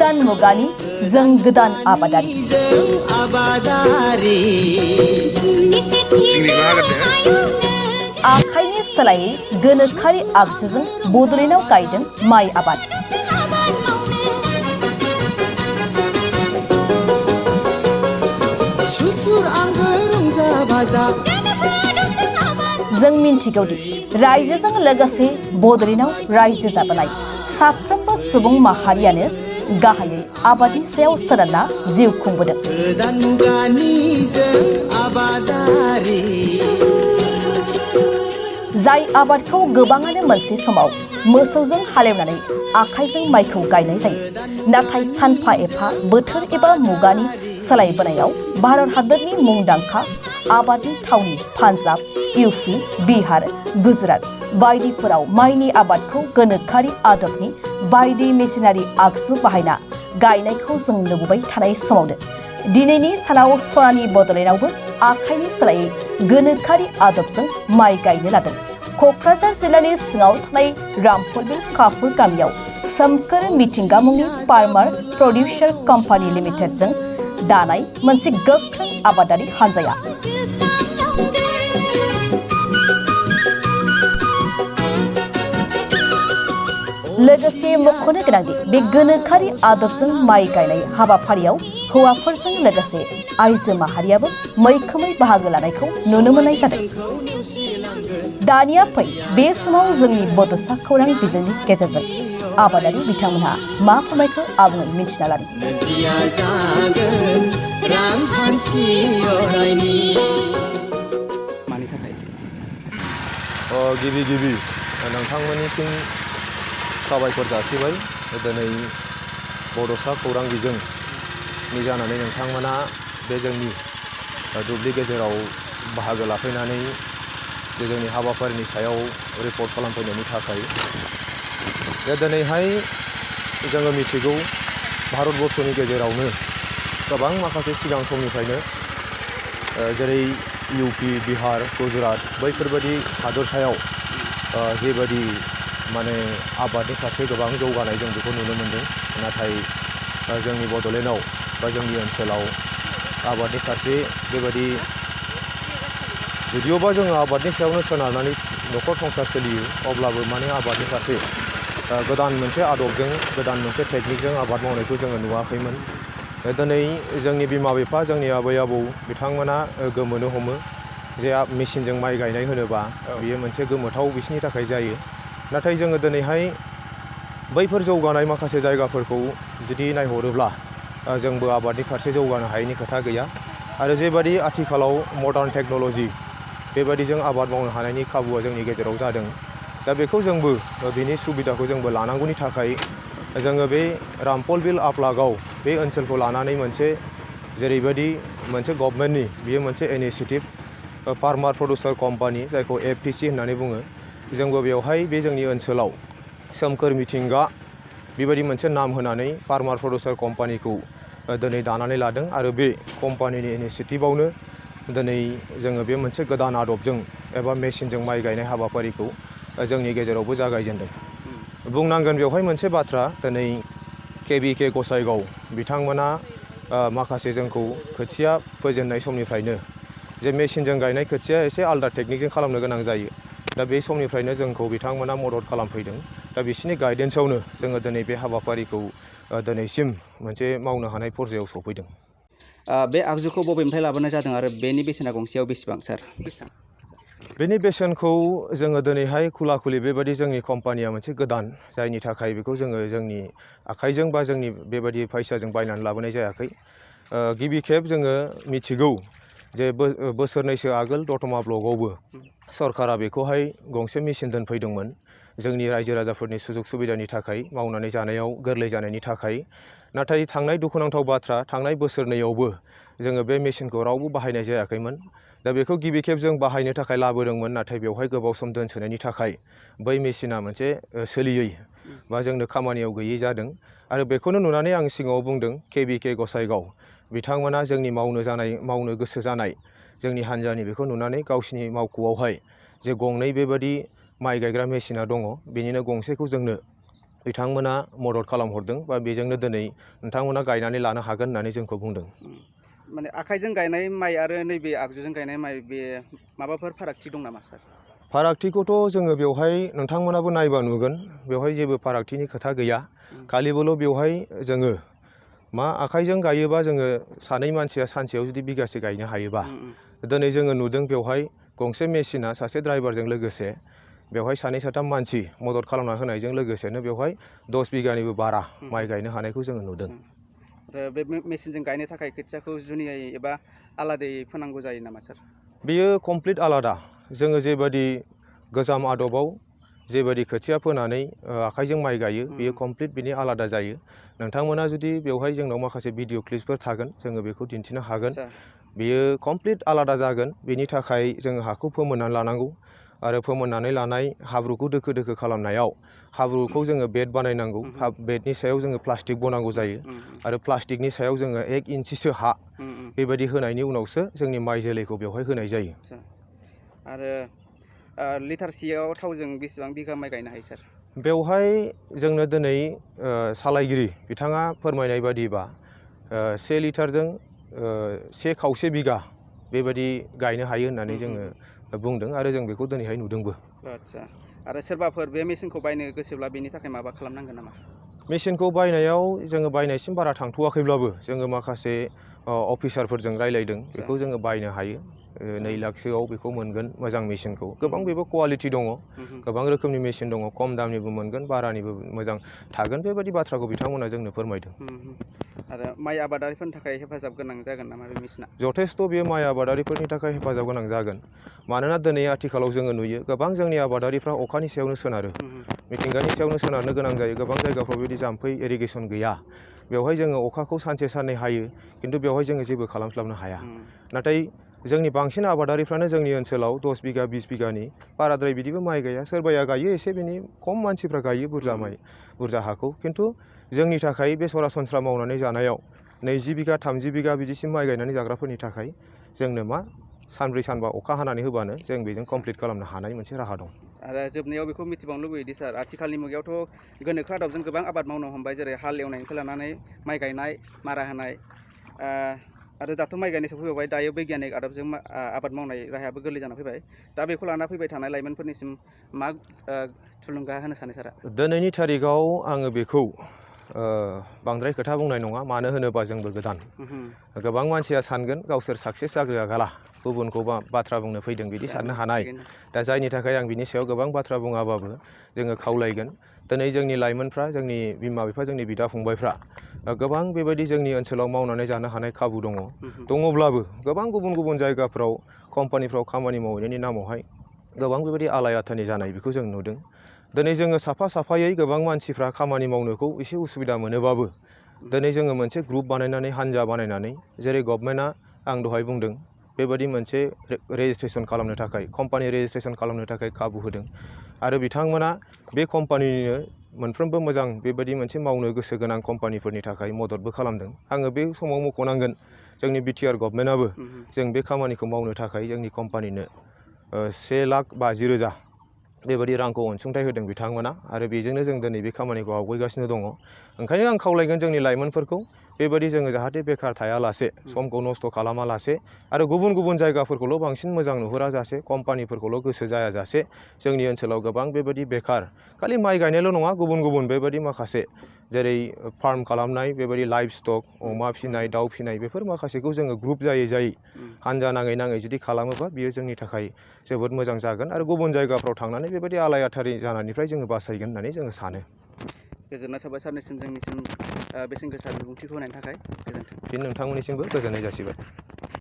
गोदान मुगानि जों गोदान आबादारि आखाइनि सोलायै गोनोखोआरि आगजुजों बड'लेण्डआव गायदों माइ आबाद। जों मिन्थिगौदि रायजोजों लोगोसे बड'लेण्डआव रायजो जाबोनाय साफ्रोमबो सुबुं माहारियानो गाहायै आबादनि सायाव सोनारना जिउ खुंबोदों। जाय आबादखौ गोबाङानो मोनसे समाव मोसौजों हालेवनानै आखाइजों माइखौ गायनाय जायो, नाथाय सानफा एफा बोथोर एबा मुगानि सोलायबोनायाव भारत हादरनि मुंदांखा आबादनि थावनि पान्जाब, इउपि, बिहार, गुजरात बायदिफोराव माइनि आबादखौ गोनोखोआरि आदबनि बायदि मेसिनारि आगजु बाहायना गायनायखौ जों नुबोबाय थानाय समावनो दिनैनि सानाव सनानि बड'लेण्डआवबो आखाइनि सोलायै गोनोखोआरि आदबजों माइ गायनो लादों। क'क्राझार जिल्लानि सिङाव थानाय रामफलबिल काफुर गामियाव सोमखोर मिथिंगा मुंनि फार्मार प्रडिउसार कम्पानि लिमिटेडजों दानाय मोनसे गोख्रों आबादारि हानजाया लोगोसे मख'नो गोनांदि बे गोनोखोआरि आदबजों माइ गायनाय हाबाफारियाव हौवाफोरजों लोगोसे आइजो माहारियाबो मैखोमै बाहागो लानायखौ नुनो मोननाय जादों। दानिया फै बे समाव जोंनि बड'सा खौरां बिजोंनि गेजेरजों आबादारि बिथांमोनहा मा फोरमायखो आबुङै मिन्थिना लानि। गिबि नोंथांमोननिसिम साबायखर जासिबाय। दिनै बड'सा खौरां बिजोंनि जानानै नोंथांमोना बे जोंनि दुब्लि गेजेराव बाहागो लाफैनानै जोंनि हाबाफारिनि सायाव रिपर्ट खालामफैनायनि थाखाय। दिनैहाय जोङो मिथिगौ भारतबर्षनि गेजेरावनो गोबां माखासे सिगां समनिफ्रायनो जेरै इउपि, बिहार, गुजरात बैफोरबायदि हादरसायाव जेबायदि माने आबादनि फारसे गोबां जौगानाय जों बेखौ नुनो मोनदों, नाथाय जोंनि बड'लेण्डआव बा जोंनि ओनसोलाव आबादनि फारसे बेबायदि जुदिअबा जोङो आबादनि सायावनो सोनारनानै न'खर संसार सोलियो, अब्लाबो माने आबादनि फारसे गोदान मोनसे आदबजों गोदान मोनसे टेकनिकजों आबाद मावनायखौ जोङो नुवाखैमोन। दिनै जोंनि बिमा बिफा जोंनि आबै आबौ बिथांमोना गोमोनो हमो जे मेसिनजों माइ गायनाय होनोबा बियो मोनसे गोमोथाव बिसोरनि थाखाय जायो। नाथाय जोङो दिनैहाय बैफोर जौगानाय माखासे जायगाफोरखौ जुदि नायहरोब्ला जोंबो आबादनि फारसे जौगानो हायैनि खोथा गैया। आरो जेबादि आथिखालाव मडार्न टेक्न'लजि बेबादिजों आबाद मावनो हानायनि खाबुआ जोंनि गेजेराव जादों। दा बेखौ जोंबो बिनि सुबिदाखौ जोंबो लानांगौनि थाखाय जोङो बे रामफलबिल आप्लागाव बे ओनसोलखौ लानानै मोनसे जेरैबायदि मोनसे गभर्नमेन्टनि बियो मोनसे इनिशिएटिभ फार्मार प्रडिउसार कम्पानि जायखौ FPC होननानै बुङो, जोंबो बेवहाय बे जोंनि ओनसोलाव सोमखोर मिथिंगा बेबायदि मोनसे नाम होनानै फार्मार प्रडिउसार कम्पानिखौ दिनै दानानै लादों। आरो बे कम्पानिनि इनिशिएटिभआवनो दिनै जोङो बे मोनसे गोदान आदबजों एबा मेसिनजों माइ गायनाय हाबाफारिखौ जोंनि गेजेरावबो जागायजेनदों। बुंनांगोन बेवहाय मोनसे बाथ्रा, दिनै KBK गसाइगाव बिथांमोना माखासे जोंखौ खोथिया फोजेननाय समनिफ्रायनो जे मेसिनजों गायनाय खोथिया एसे आलदा टेकनिकजों खालामनो गोनां जायो, दा बे समनिफ्रायनो जोंखौ बिथांमोना मदद खालामफैदों। दा बिसोरनि गाइडेन्सआवनो जोङो दिनै बे हाबाफारिखौ दिनैसिम मोनसे मावनो हानाय पर्यायाव सफैदों। बे आगजुखौ बबेनिफ्राय लाबोनाय जादों आरो बेनि बेसेना गंसेयाव बेसेबां सार? बेनि बेसेनखौ जोङो दिनैहाय खुला खुलि बेबायदि जोंनि कम्पानिया मोनसे गोदान, जायनि थाखाय बेखौ जोङो जोंनि आखाइजों बा जोंनि बेबायदि फैसाजों बायनानै लाबोनाय जायाखै। गिबि खेब जोङो मिथिगौ जे बोसोरनैसो आगोल दतमा ब्लकआवबो सरकारा बेखौहाय गंसे मेसिन दोनफैदोंमोन जोंनि रायजो राजाफोरनि सुजुग सुबिदानि थाखाय, मावनानै जानायाव गोरलै जानायनि थाखाय। नाथाय थांनाय दुखुनांथाव बाथ्रा, थांनाय बोसोरनैयावबो जोङो बे मेसिनखौ रावबो बाहायनाय जायाखैमोन। दा बेखौ गिबि खेब जों बाहायनो थाखाय लाबोदोंमोन, नाथाय बेवहाय गोबाव सम दोनसोनायनि थाखाय बै मेसिना मोनसे सोलियै बा जोंनो खामानियाव गैयै जादों। आरो बेखौनो नुनानै आं सिगाङाव बुंदों KBK गसाइगाव बिथांमोना जोंनि मावनो गोसो जानाय जोंनि हान्जानि बेखौ नुनानै गावसिनि मावख'आवहाय जे गंनै बेबादि माइ गायग्रा मेसिना दङ, बेनिनो गंसेखौ जोंनो बिथांमोना मदद खालामहरदों बा बेजोंनो दिनै नोंथांमोना गायनानै लानो हागोन होननानै जोंखौ बुंदों। माने आखाइजों गायनाय माइ आरो नैबे आगजुजों गायनाय माइ बे माबाफोर फारागथि दं नामा सार? फारागथिखौथ' जोङो बेवहाय नोंथांमोनाबो नायबा नुगोन बेवहाय जेबो फारागथिनि खोथा गैया। खालिबोल' बेवहाय जोङो मा आखाइजों गायोबा जोङो सानै मानसिया सानसेयाव जुदि बिगासे गायनो हायोबा दिनै जोङो नुदों बेवहाय गंसे मेसिना सासे ड्राइभारजों लोगोसे बेवहाय सानै साथाम मानसि मदद खालामना होनायजों लोगोसेनो बेवहाय 10 बिगानिबो बारा माइ गायनो हानायखौ जोङो नुदों। आरो बे मेसिनजों गायनो थाखाय खोथियाखौ जुनियायै एबा आलादायै फोनांगौ जायो नामा सार? बेयो कमप्लिट आलादा। जोङो जेबादि गोजाम आदबाव जेबादि खोथिया फोनानै आखाइजों माइ गायो बेयो कमप्लिट बिनि आलादा जायो। नोंथांमोना जुदि बेवहाय जोंनाव माखासे भिडिअ क्लिप्सफोर थागोन जोङो बेखौ दिन्थिनो हागोन। बेयो कमप्लिट आलादा जागोन। बेनि थाखाय जोङो हाखौ फोमोननानै लानांगौ आरो फोमोननानै लानाय हाब्रुखौ दोखो दोखो खालामनायाव हाब्रुखौ जोङो बेड बानायनांगौ। बेडनि सायाव जोङो प्लास्टिक बनांगौ जायो आरो प्लास्टिकनि सायाव जोङो 1 इन्सिसो हा बेबायदि होनायनि उनावसो जोंनि माइ जोलैखौ बेवहाय होनाय जायो। आरो लिटारसेयाव थावजों बेसेबां बिगा माइ गायनो हायो सार? बेवहाय जोंनो दिनै सालायगिरि बिथाङा फोरमायनाय बादिबा 1 लिटारजों 1 खावसे बिगा बेबायदि गायनो हायो होननानै जोङो बुंदों आरो जों बेखौ दिनैहाय नुदोंबो। आदसा आरो सोरबाफोर बे मेसिनखौ बायनो गोसोब्ला बेनि थाखाय माबा खालामनांगोन नामा? मेसिनखौ बायनायाव जोङो बायनायसिम बारा थांथ'वाखैब्लाबो जोङो माखासे अफिसारफोरजों रायलायदों बेखौ जोङो बायनो हायो। 2 लाखसोआव बेखौ मोनगोन मोजां मेसिनखौ। गोबां बेबो क्वालिटि दङ। गोबां रोखोमनि मेसिन दङ। खम दामनिबो मोनगोन बारानिबो मोजां थागोन बेबायदि बाथ्राखौ बिथांमोना जोंनो फोरमायदों। आरो माइ आबादारिफोरनि थाखाय हेफाजाब गोनां जागोन नामा बे मेसिना? जथेस्थ' बे माइ आबादारिफोरनि थाखाय हेफाजाब गोनां जागोन। मानोना दिनै आथिखालाव जोङो नुयो गोबां जोंनि आबादारिफ्रा अखानि सायावनो सोनारो। मिथिंगानि सायावनो सोनारनो गोनां जायो। गोबां जायगाफ्राव बेबायदि जाम्फै इरिगेसन गैया। बेवहाय जोङो अखाखौ सानसे साननै हायो खिन्थु बेवहाय जोङो जेबो खालामस्लाबनो हाया। नाथाय जोंनि बांसिन आबादारिफ्रानो जोंनि ओनसोलाव 10 बिगा 20 बिगानि बाराद्राय बिदिबो माइ गाया। सोरबाया गायो एसे बिनि खम मानसिफ्रा गायो बुरजा हाखौ। खिन्थु जोंनि थाखाय बे सरासनस्रा मावनानै जानायाव 20 बिगा 30 बिगा बिदिसिम माइ गायनानै जाग्राफोरनि थाखाय जोंनो मा सानब्रै सानबा अखा हानानै होबानो जों बेजों कमप्लिट खालामनो हानाय मोनसे राहा दं। आरो जोबनायाव बेखौ मिथिबावनो लुबैयोदि सार आथिखालनि मुगायावथ' गोनोखो आदबजों गोबां आबाद मावनो हमबाय जेरै हाल एवनायनिफ्राय लानानै माइ गायनाय मारा होनाय आरो दाथ' माइ गायनाय सफैबावबाय दायो बैगियानिक आदबजों आबाद मावनाय राहायाबो गोरलै जाना फैबाय। दा बेखौ लाना फैबाय थानाय लाइमोनफोरनिसिम मा थुलुंगा होनो सानो सारा? दिनैनि थारिखाव आङो बेखौ बांद्राय खोथा बुंनाय नङा। मानो होनोबा जोंबो गोदान। गोबां मानसिया सानगोन गावसोर साक्सेस जाग्रोआगाला गुबुनखौ बाथ्रा बुंनो फैदों बिदि साननो हानाय। दा जायनि थाखाय आं बिनि सायाव गोबां बाथ्रा बुङाबाबो जोङो खावलायगोन दिनै जोंनि लाइमोनफ्रा जोंनि बिमा बिफा जोंनि बिदा फंबायफ्रा गोबां बेबायदि जोंनि ओनसोलाव मावनानै जानो हानाय खाबु दङब्लाबो गोबां गुबुन गुबुन जायगाफ्राव कम्पानिफ्राव खामानि मावहैनायनि नामावहाय गोबां बेबायदि आलाय आथानि जानाय बेखौ जों नुदों। दिनै जोङो साफा साफायै गोबां मानसिफ्रा खामानि मावनोखौ एसे उसुबिदा मोनोबाबो दिनै जोङो मोनसे ग्रुप बानायनानै हानजा बानायनानै जेरै गभर्नमेन्टआ आं दहाय बुंदों बेबायदि मोनसे रेजिस्ट्रेसन खालामनो थाखाय कम्पानि रेजिस्ट्रेसन खालामनो थाखाय खाबु होदों आरो बिथांमोना बे कम्पानिनिनो मोनफ्रोमबो मोजां बेबायदि मोनसे मावनो गोसो गोनां कम्पानिफोरनि थाखाय मददबो खालामदों। आङो बे समाव मख'नांगोन जोंनि बिटिआर गभर्नमेन्टआबो जों बे खामानिखौ मावनो थाखाय जोंनि कम्पानिनो 1,50,000 बेबायदि रांखौ अनसुंथाइ होदों बिथांमोना आरो बेजोंनो जों दिनै बे खामानिखौ आवगायगासिनो दङ। ओंखायनो आं खावलायगोन जोंनि लाइमोनफोरखौ बेबायदि जोङो जाहाथे बेखार थायालासे समखौ नस्थ' खालामालासे आरो गुबुन गुबुन जायगाफोरखौल' बांसिन मोजां नुहुरा जासे कम्पानिफोरखौल' गोसो जायाजासे जोंनि ओनसोलाव गोबां बेबायदि बेखार खालि माइ गायनायल' नङा गुबुन गुबुन बेबायदि माखासे जेरै फार्म खालामनाय बेबायदि लाइभ स्टक अमा फिसिनाय दाउ फिसिनाय बेफोर माखासेखौ जोङो ग्रुप जायै हानजा नाङै जुदि खालामोबा बियो जोंनि थाखाय जोबोद मोजां जागोन आरो गुबुन जायगाफ्राव थांनानै बेबायदि आलाय आथारि जानायनिफ्राय जोङो बासायगोन होननानै जोङो सानो। गोजोननाय थाबाय सारनिसिम जोंनिसिम बेसेन गोसा बिबुंथिखौ होनायनि थाखाय गोजोन्थों। फिन नोंथांमोननिसिमबो गोजोननाय जासिबाय।